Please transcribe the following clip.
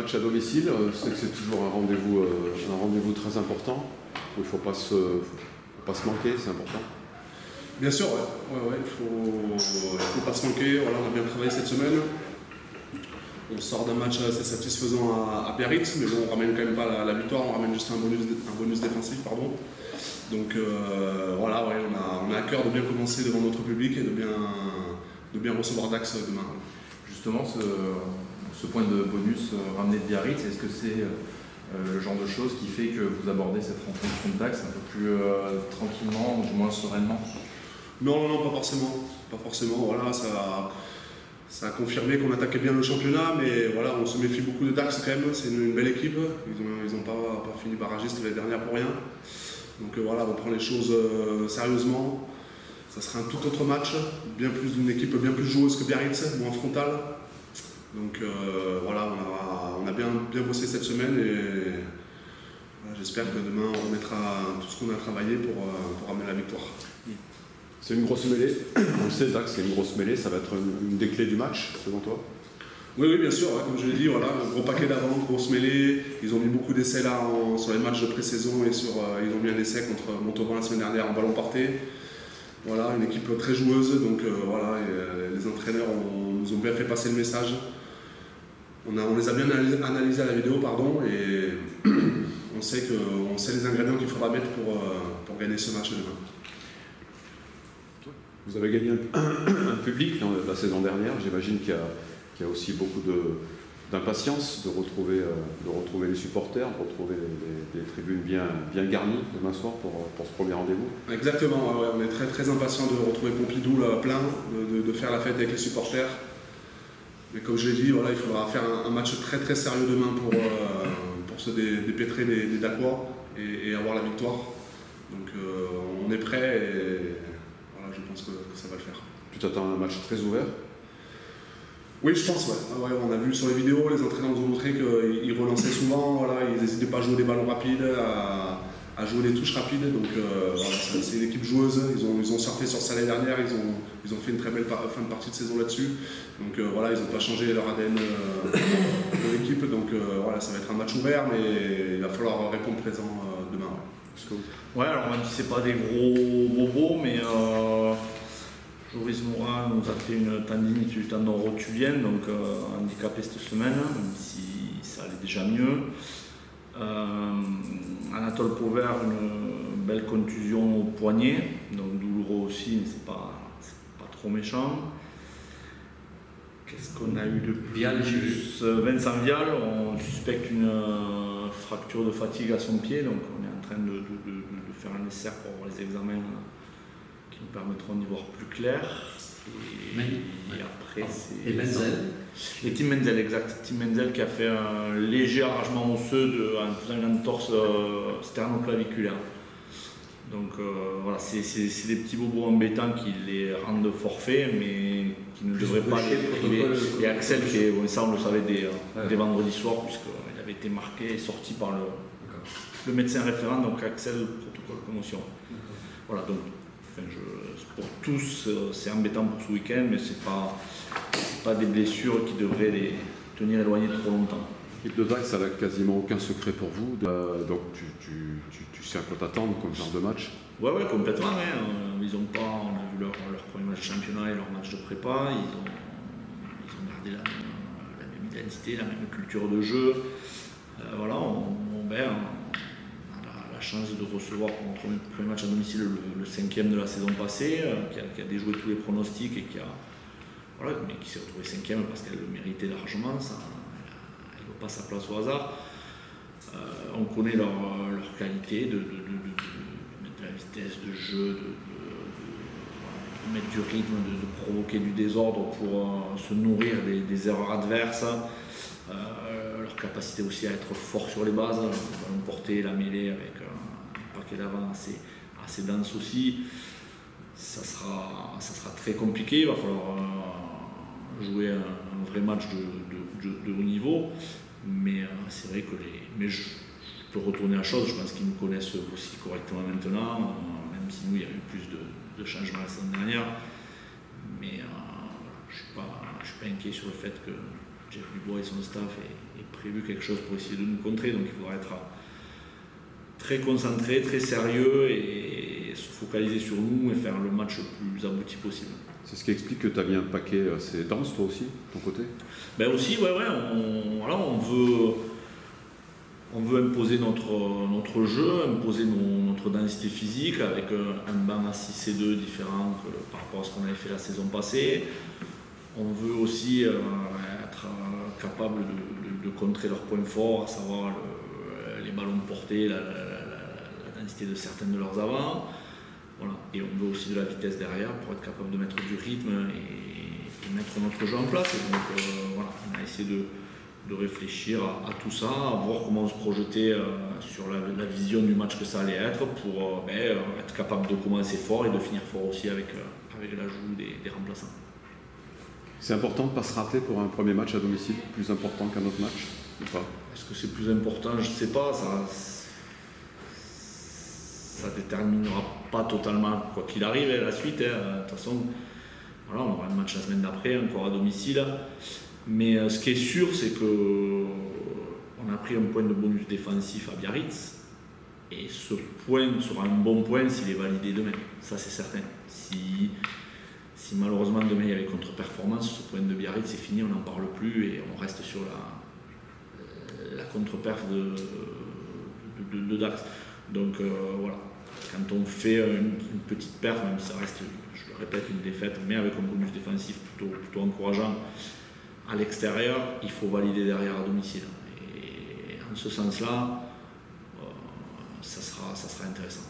match à domicile, c'est que c'est toujours un rendez-vous très important, où il ne faut pas se manquer, c'est important. Bien sûr, ouais. Il faut pas se manquer. Voilà, on a bien travaillé cette semaine. On sort d'un match assez satisfaisant à Biarritz, mais bon, on ramène quand même pas la victoire, on ramène juste un bonus défensif, pardon. Donc voilà, ouais, on a à cœur de bien commencer devant notre public et de bien recevoir Dax demain. Justement, ce point de bonus ramené de Biarritz, est-ce que c'est le genre de choses qui fait que vous abordez cette rencontre contre Dax un peu plus tranquillement, ou du moins sereinement? Non, pas forcément. Voilà, ça a confirmé qu'on attaquait bien le championnat, mais voilà, on se méfie beaucoup de Dax quand même. C'est une belle équipe. Ils n'ont pas fini barragiste l'année dernière pour rien. Donc voilà, on prend les choses sérieusement. Ça sera un tout autre match, une équipe bien plus joueuse que Biarritz, moins frontale. Donc voilà, on a bien bossé cette semaine et voilà, j'espère que demain on remettra tout ce qu'on a travaillé pour amener la victoire. C'est une grosse mêlée, on le sait, Dax, c'est une grosse mêlée, ça va être une des clés du match, selon toi? Oui, bien sûr, ouais, comme je l'ai dit, voilà, un gros paquet d'avant, grosse mêlée. Ils ont mis beaucoup d'essais là sur les matchs de pré-saison et ils ont mis un essai contre Montauban la semaine dernière en ballon porté. Voilà, une équipe très joueuse, donc voilà, les entraîneurs nous ont bien fait passer le message. On les a bien analysés à la vidéo, pardon, et on sait les ingrédients qu'il faudra mettre pour gagner ce match demain. Vous avez gagné un public la saison dernière, j'imagine qu'il y a aussi beaucoup d'impatience de retrouver les supporters, de retrouver des tribunes bien garnies demain soir pour ce premier rendez-vous. Exactement, ouais, on est très très impatients de retrouver Pompidou là, plein, de faire la fête avec les supporters. Mais comme je l'ai dit, voilà, il faudra faire un match très très sérieux demain pour se dépêtrer des Dacois et avoir la victoire. Donc on est prêt et voilà, je pense que ça va le faire. Tu t'attends à un match très ouvert? Oui, je pense, ouais. On a vu sur les vidéos, les entraîneurs nous ont montré qu'ils relançaient souvent, voilà, ils n'hésitaient pas à jouer des ballons rapides, à jouer des touches rapides. Donc voilà, c'est une équipe joueuse, ils ont surfé sur ça l'année dernière, ils ont fait une très belle fin de partie de saison là-dessus. Donc voilà, ils n'ont pas changé leur ADN de l'équipe, donc voilà, ça va être un match ouvert, mais il va falloir répondre présent demain. Ouais, alors même si c'est pas des gros bobos, mais Joris Morin nous a fait une tendinite du tendon rotulien, donc handicapé cette semaine, même si ça allait déjà mieux. Anatole Pauvert, une belle contusion au poignet, donc douloureux aussi, mais c'est pas trop méchant. Qu'est-ce qu'on a eu de plus? Vincent Vial, on suspecte une fracture de fatigue à son pied, donc on est en train de faire un nécessaire pour avoir les examens qui nous permettront d'y voir plus clair. Et après, c'est. Et Menzel. Et Tim Menzel, exact. Tim Menzel qui a fait un léger arrangement osseux en faisant une entorse sternoclaviculaire. Donc voilà, c'est des petits bobos embêtants qui les rendent forfaits, mais qui ne devraient pas les priver. Et Axel, ça on le savait dès vendredi soir, puisqu'il avait été marqué et sorti par le médecin référent, donc Axel, protocole commotion. Voilà, donc pour tous, c'est embêtant pour ce week-end, mais c'est pas des blessures qui devraient les tenir éloignés trop longtemps. L'équipe de Dax, ça n'a quasiment aucun secret pour vous, donc tu sais à quoi t'attendre comme genre de match? Ouais, complètement. Hein. On a vu leur premier match de championnat et leur match de prépa. Ils ont gardé la même identité, la même culture de jeu. Voilà, on a la chance de recevoir pour notre premier match à domicile le 5e de la saison passée, qui a déjoué tous les pronostics et mais qui s'est retrouvé 5e parce qu'elle le méritait largement. Elle ne vaut pas sa place au hasard. On connaît leur qualité de mettre de la vitesse de jeu, de mettre du rythme, de provoquer du désordre pour se nourrir des erreurs adverses. Leur capacité aussi à être fort sur les bases, porter la mêlée avec un paquet d'avant assez dense aussi. Ça sera très compliqué, il va falloir jouer un vrai match de haut niveau, mais c'est vrai que mais je peux retourner à la chose, je pense qu'ils nous connaissent aussi correctement maintenant, même si nous il y a eu plus de changements la semaine dernière, mais je ne suis pas inquiet sur le fait Jeff Dubois et son staff aient prévu quelque chose pour essayer de nous contrer. Donc il faudra être très concentré, très sérieux et se focaliser sur nous et faire le match le plus abouti possible. C'est ce qui explique que tu as mis un paquet assez dense toi aussi, de ton côté? Ben aussi, ouais, on veut imposer notre jeu, imposer notre densité physique avec un banc à 6 et 2 différent par rapport à ce qu'on avait fait la saison passée. On veut aussi être capable de contrer leurs points forts, à savoir les ballons de portée, la densité de certaines de leurs avants. Voilà. Et on veut aussi de la vitesse derrière pour être capable de mettre du rythme et mettre notre jeu en place. Et donc voilà, on a essayé de réfléchir à tout ça, à voir comment se projeter sur la vision du match que ça allait être pour être capable de commencer fort et de finir fort aussi avec l'ajout des remplaçants. C'est important de ne pas se rater pour un premier match à domicile, plus important qu'un autre match ou pas? Est-ce que c'est plus important? Je ne sais pas. Ça déterminera pas totalement quoi qu'il arrive la suite. De toute façon, voilà, on aura un match la semaine d'après, encore à domicile. Mais ce qui est sûr, c'est qu'on a pris un point de bonus défensif à Biarritz. Et ce point sera un bon point s'il est validé demain. Ça, c'est certain. Si malheureusement demain il y avait contre-performance, ce point de Biarritz c'est fini, on n'en parle plus et on reste sur la contre-perf de Dax. Donc voilà, quand on fait une petite perf, même si ça reste, je le répète, une défaite, mais avec un bonus défensif plutôt encourageant à l'extérieur, il faut valider derrière à domicile. Et en ce sens-là, ça sera intéressant.